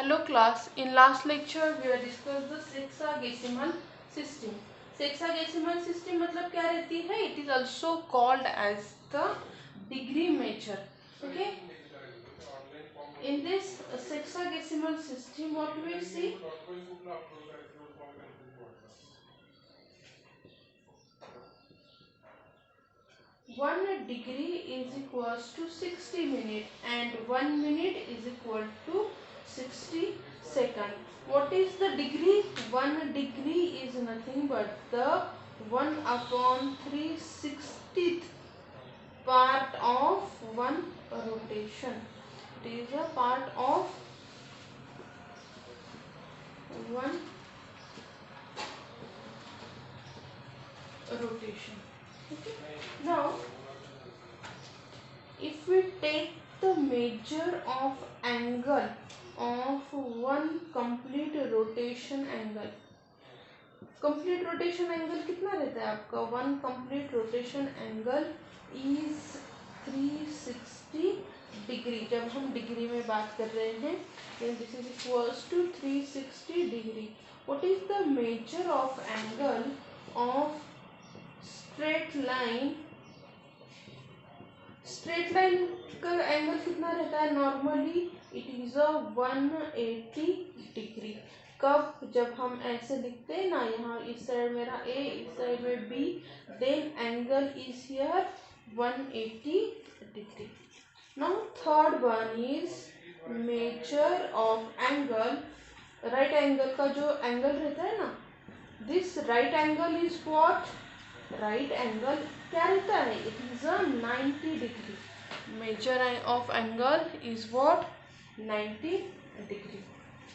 Hello class, in last lecture we have discussed the sexagesimal system. Sexagesimal system मतलब क्या रहती है? It is also called as the degree measure. Okay. In this sexagesimal system, what we see? One degree is equals to 60 minutes and 1 minute is equal to 60 seconds. What is the degree? 1 degree is nothing but the 1 upon 3/60th part of one rotation. It is a part of one rotation. Okay. Now, if we take the measure of angle of one complete rotation angle, complete rotation angle कितना रहता है आपका? One complete rotation angle is 360 degree. जब हम degree में बात कर रहे हैं, this is equals to 360 degree. What is the measure of angle of straight line? Straight line का एंगल कितना रहता है normally? It is a 180 degree. कब? जब हम ऐसे लिखते हैं ना, यहाँ इस साइड मेरा ए, इस साइड में B, then angle is here 180 degree. Now third one is measure of angle. Right angle का जो एंगल रहता है ना, this right angle is what? Right angle क्या रहता है? It is a 90 degree. Measure of angle is what? 90 degree.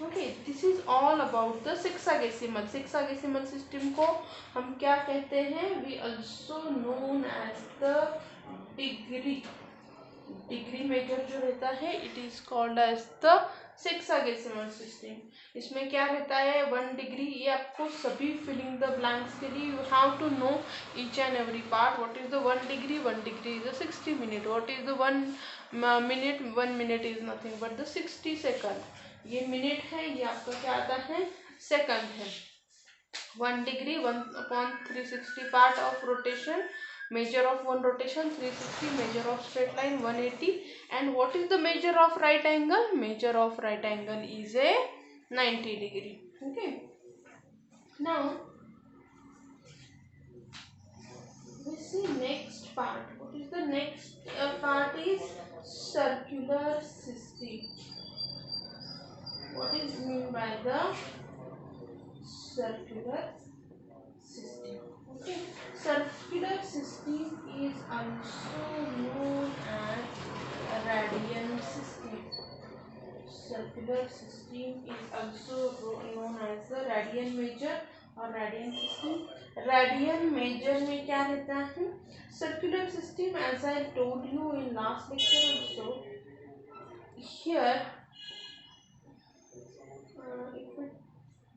Okay, this is all about the sexagesimal. Sexagesimal system को हम क्या कहते हैं? We also known as the degree. Degree major जो रहता है, it is called as the sexagesimal system. इसमें क्या रहता है? 1 डिग्री. ये आपको सभी फिलिंग द ब्लैंक्स के लिए you have to know each and every part. What is the 1 degree? 1 degree is the 60 minute. What is the 1 minute? 1 minute is nothing but the 60 second. ये मिनट है, ये आपका क्या आता है? सेकंड है. 1 degree 1 upon 360 part of rotation. Measure of one rotation 360. Measure of straight line 180. And what is the measure of right angle? Measure of right angle is a 90 degree. Okay. Now we see next part. What is the next part? Is circular system. What is mean by the circular system? Okay. Circular system is also known as radian system. Circular system is also known as the radian measure और radian system. Radian measure में क्या रहता है? Circular system, as I told you in last lecture also, here if we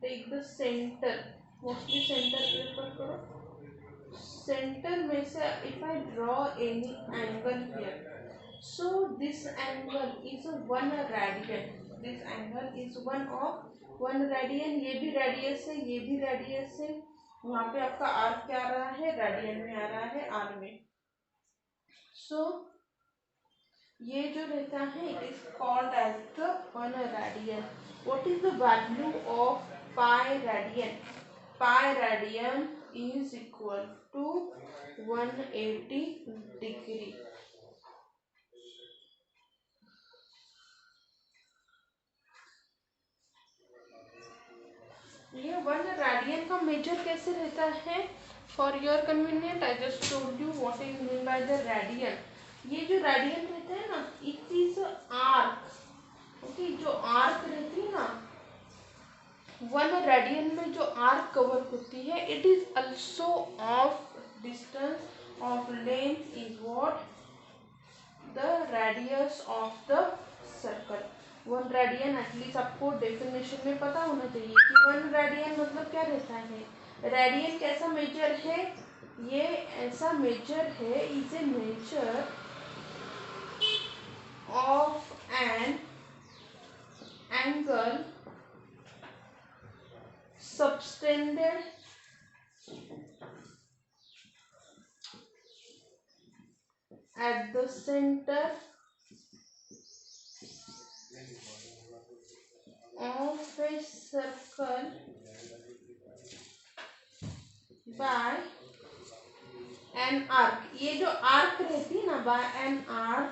take the center, mostly center prefer करो. Center में से if I draw any angle here, so this angle is 1 radian. This angle is 1 radian. ये भी radius है, ये भी radius है. वहाँ पे आपका आर क्या आ रहा है? रेडियन में आ रहा है, आर में. सो ये जो रहता है, it is called as the 1 radian. What is the value of pi radian? Pi radian is equal to 180 degree. ये 1 रेडियन का मेजर कैसे रहता है? For your convenient I just told you what is mean by the radian. ये जो radian रहता है ना, इट इज आर्क. ओके, जो आर्क रहती है ना, 1 रेडियन में जो आर्क कवर होती है, it is also of distance of length is what? The radius of the circle. 1 radian at least आपको डेफिनेशन में पता होना चाहिए कि 1 रेडियन मतलब क्या रहता है. रेडियन कैसा मेजर है? ये ऐसा मेजर है, is a measure of an angle subtended at the center of a circle by an arc. ये जो आर्क रहती है ना, by an arc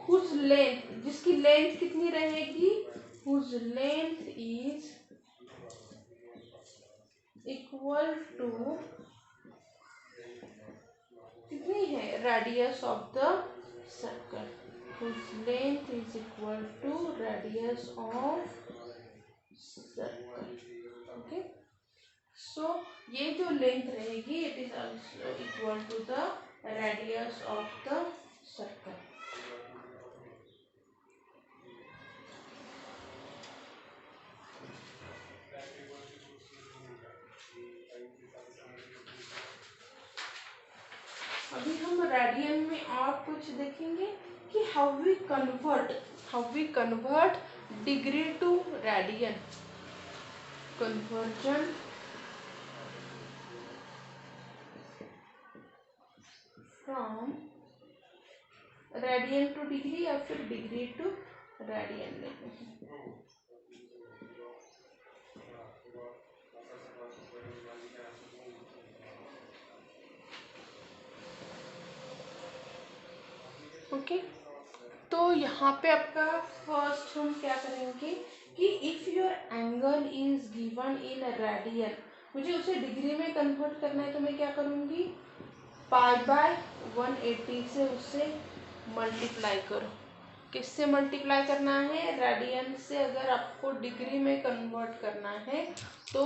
whose length, जिसकी लेंथ कितनी रहेगी, whose length is equal to कितनी है, radius of the circle, whose length is equal to radius of circle. Okay, so ये जो लेंथ रहेगी it is also equal to the radius of the circle. अभी हम radian में और कुछ देखेंगे कि how we convert degree to radian. Conversion from radian to degree या फिर डिग्री टू रेडियन लेते हैं. ओके, तो यहाँ पे आपका फर्स्ट हम क्या करेंगे कि if your angle is given in radian, मुझे उसे डिग्री में कन्वर्ट करना है, तो मैं क्या करूँगी, पाई बाय 180 से उसे मल्टीप्लाई करो. किससे मल्टीप्लाई करना है, रेडियन से. अगर आपको डिग्री में कन्वर्ट करना है तो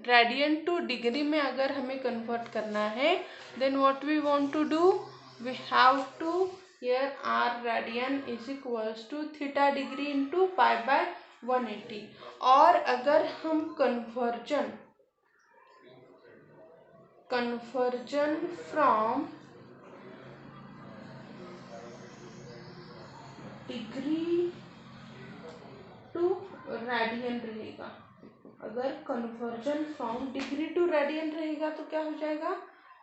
रेडियन टू डिग्री में अगर हमें कन्वर्ट करना है, then what we want to do, we have to here are radian is equals to theta degree into pi by 180. और अगर हम conversion from degree to radian रहेगा, अगर conversion from degree to radian रहेगा तो क्या हो जाएगा,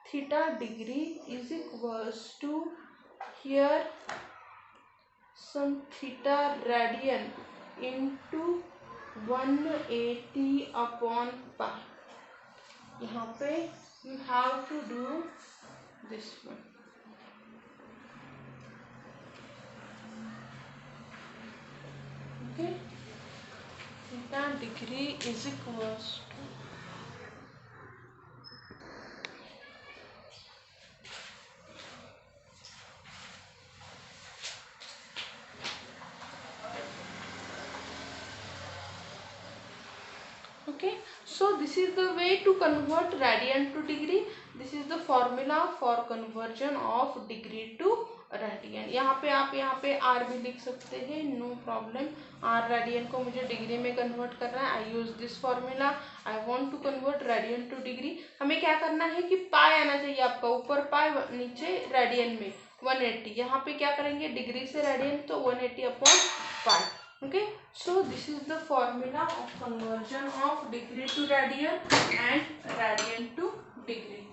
theta degree is equals to here some theta radian into 180 upon pi. यहाँ पे you have to do this one. Okay, theta degree is equals to okay, so this is the way to convert radian to degree. This is the formula for conversion of degree to radian. यहाँ पे are भी लिख सकते हैं, no problem. Are radian को मुझे degree में convert करना है, I use this formula. I want to convert radian to degree. हमें क्या करना है कि पाई आना चाहिए आपका, ऊपर पाई नीचे रेडियन में 180. यहाँ पे क्या करेंगे, डिग्री से रेडियन तो 180 upon pi. Okay, so this is the formula of conversion of degree to radian and radian to degree.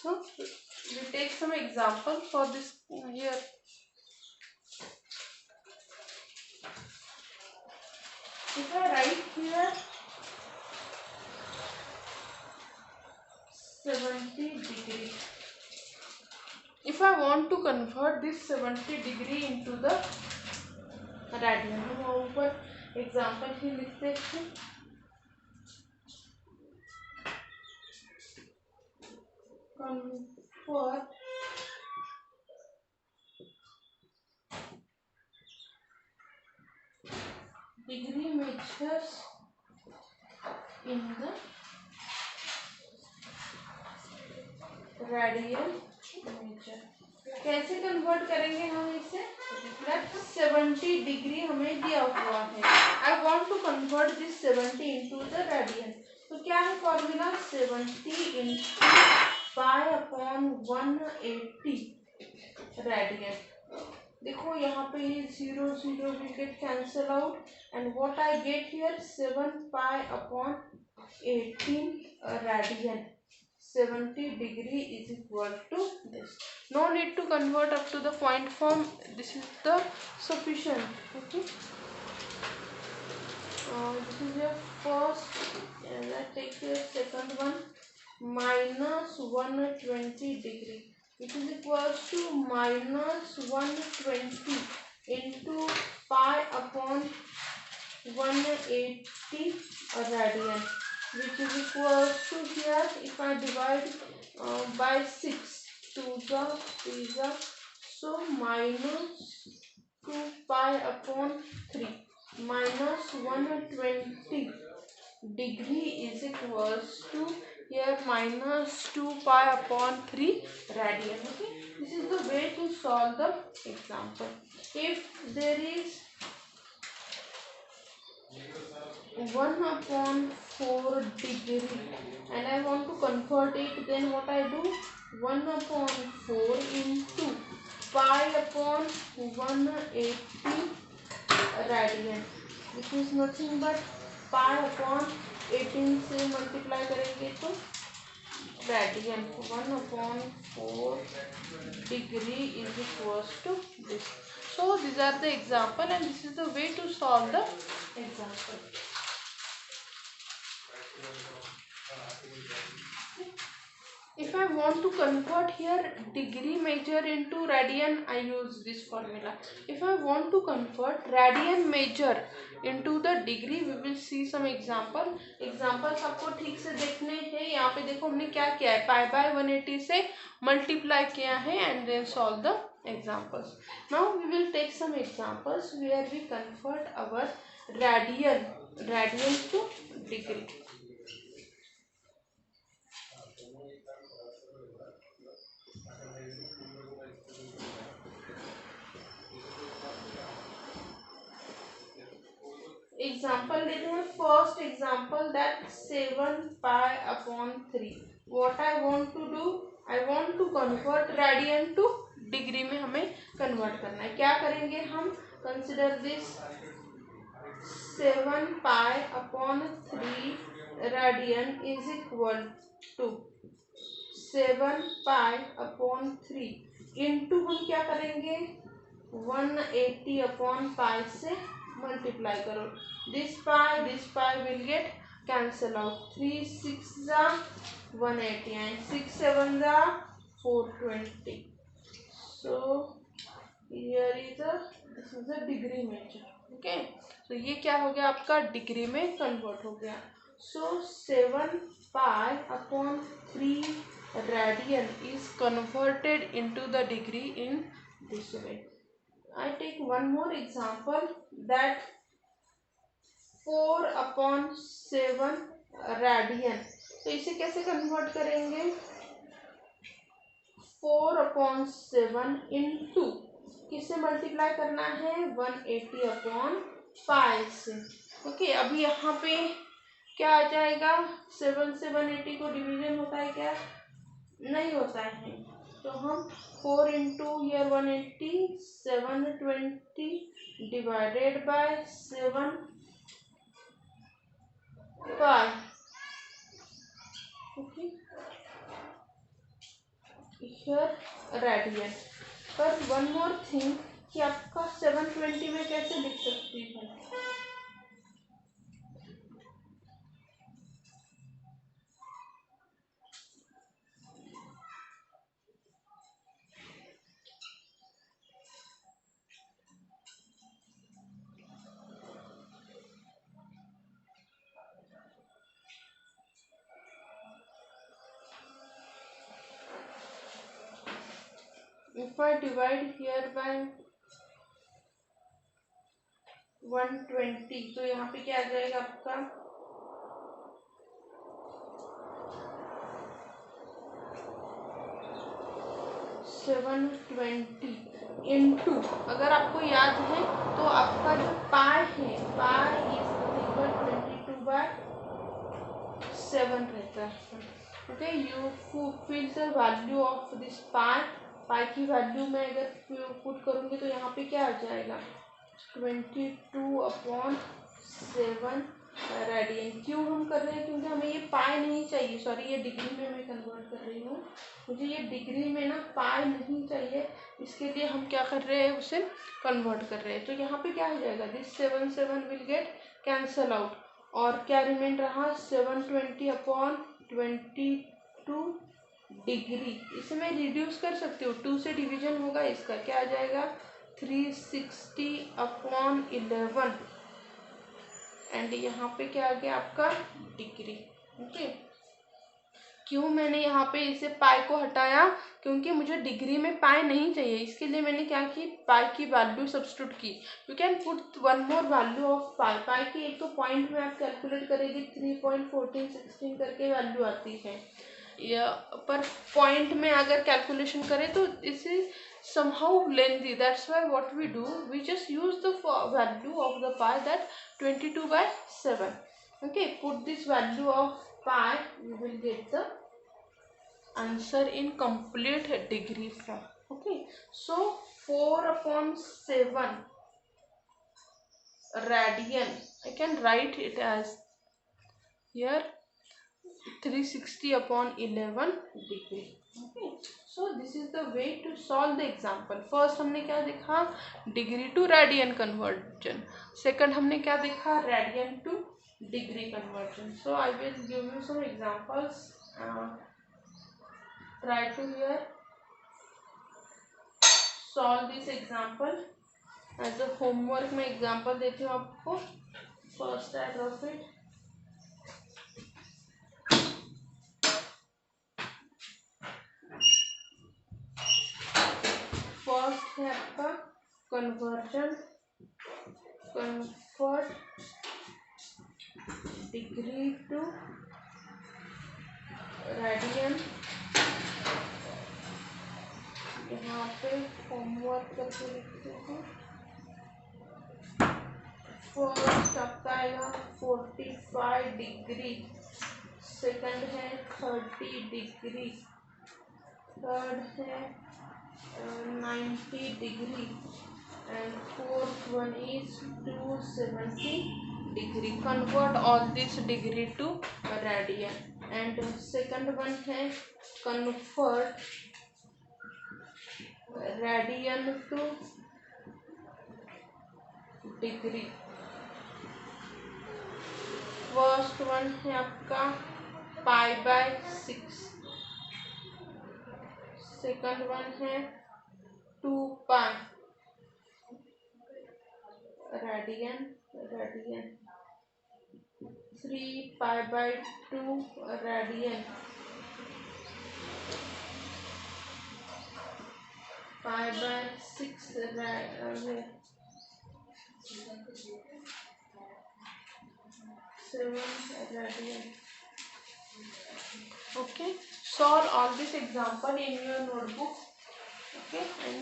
So we take some example for this here. If I write here 70 degree, if I want to convert this 70 degree into the radian, हम ऊपर example ही लिखते हैं. Convert degree measures in the radian measure. कैसे convert करेंगे हम इसे? That 70 degree हमें दिया हुआ है। I want to convert this 70 into the radian. तो क्या है formula? 70 into pi upon 180 radian. देखो यहाँ पे ये 0 0 will get cancel out and what I get here 7 pi upon 18 radian. 70 degree is equal to this. No need to convert up to the point form. This is the sufficient. Okay. This is your first. And I take the second one. Minus 120 degree, which is equal to minus 120 into pi upon 180 radian, which is equal to here if I divide by 6 to the 3 so minus 2 pi upon 3 minus 120 degree is equals to here minus 2 pi upon 3 radian. Okay, this is the way to solve the example. If there is 1 upon 4 degree and I want to convert it, then what I do? 1 upon 4 into pi upon 180 radian, which is nothing but pi upon 18 से multiply करेंगे तो radian. 1 upon 4 degree is equals to this. So these are the example and this is the way to solve the example. If I want to convert here degree measure into radian, I use this formula. If I want to convert radian measure into the degree, we will see some example. Examples आपको ठीक से देखने हैं. यहाँ पे देखो हमने क्या किया है, पाई बाय 180 से मल्टीप्लाई किया है and then solve the examples. Now we will take some examples where we convert our radian to degree. Example लेते हैं. First example, that 7 pi upon 3. What I want to do? I want to convert radian to degree में हमें convert करना है. क्या करेंगे हम? Consider this 7 pi upon 3 radian is equal to 7 pi upon 3 into हम क्या करेंगे? 180 upon pi से multiply करो. This pi will get cancel out. 3 6 180 and 6 7 420. So here is this is a degree measure. Okay, so ये क्या हो गया आपका? डिग्री में कन्वर्ट हो गया. So 7 pi upon 3 radian is converted into the degree in this way. I take one more example, that 4 upon 7 radian. तो इसे कैसे कन्वर्ट करेंगे? 4 upon 7 into किससे मल्टीप्लाई करना है? 180 upon 5 से. ओके, अभी यहाँ पे क्या आ जाएगा? 7 से 180 को डिवीजन होता है क्या? नहीं होता है. तो हम 4 into year 180 720 divided by 7 pi. Okay, here radian. पर वन मोर थिंग कि आपका 720 में कैसे लिख सकती है? If I divide here by 120 तो यहाँ पे क्या आ जाएगा आपका? 720 इंटू, अगर आपको याद है तो आपका जो पाई है, पाई इज इक्वल 22/7 रहता है। Okay, you fill the value of this pi. Pi की वैल्यू में अगर पुट करूँगी तो यहाँ पे क्या आ जाएगा, 22/7 रेडियन। क्यों हम कर रहे हैं, क्योंकि हमें ये पाई नहीं चाहिए, सॉरी ये डिग्री में मैं कन्वर्ट कर रही हूँ, मुझे ये डिग्री में ना पाई नहीं चाहिए, इसके लिए हम क्या कर रहे हैं, उसे कन्वर्ट कर रहे हैं। तो यहाँ पे क्या हो जाएगा, this 7 will get cancel out, और क्या रिमेन रहा, 720/22 डिग्री। इसे मैं रिड्यूस कर सकती हूँ, 2 से डिवीजन होगा इसका, क्या आ जाएगा, 360/11, एंड यहाँ पे क्या आ गया आपका, डिग्री। ओके, क्यों मैंने यहाँ पे इसे पाई को हटाया, क्योंकि मुझे डिग्री में पाई नहीं चाहिए, इसके लिए मैंने क्या की, पाई की वैल्यू सब्स्टिट्यूट की। You can put one more value of pi. Pi की एक तो पॉइंट में आप कैलकुलेट करेंगे 3.1416 करके वैल्यू आती है, पर पॉइंट में अगर कैलकुलेशन करें तो इसे somehow lengthy, that's why what we do, we just use the value of the pi, that 22/7. Okay, put this value of pi, you will get the answer in complete degree form. Okay, so 4/7 radian, I can write it as here 360/11 degree. Okay, so this is the way to solve the example. First हमने क्या देखा, degree to radian conversion. Second हमने क्या देखा, radian to degree conversion. So I will give you some examples, try to here solve this example. As a homework में example देती हूँ आपको, first I rough it. First है आपका conversion, convert degree to radian. यहाँ पे homework करके लिखते हैं। फर्स्ट आपका आएगा 45 डिग्री, सेकंड है 30 डिग्री, थर्ड है 90 degree, and fourth one is 270 degree. Convert all this degree to radian. And second one है convert radian to degree. First one है आपका pi/6, second one है 2 pi radian, 3 pi/2 radian, pi/6 radian, 7 radian. Okay, solve all this example in your notebook. Okay, and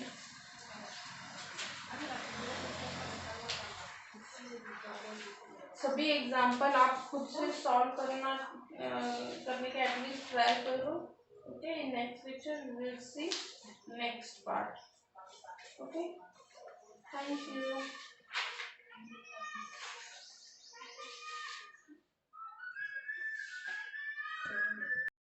सभी example आप खुद से solve करने के एटलीस्ट ट्राई करो। Okay, in next lecture we will see next part. Okay, thank you.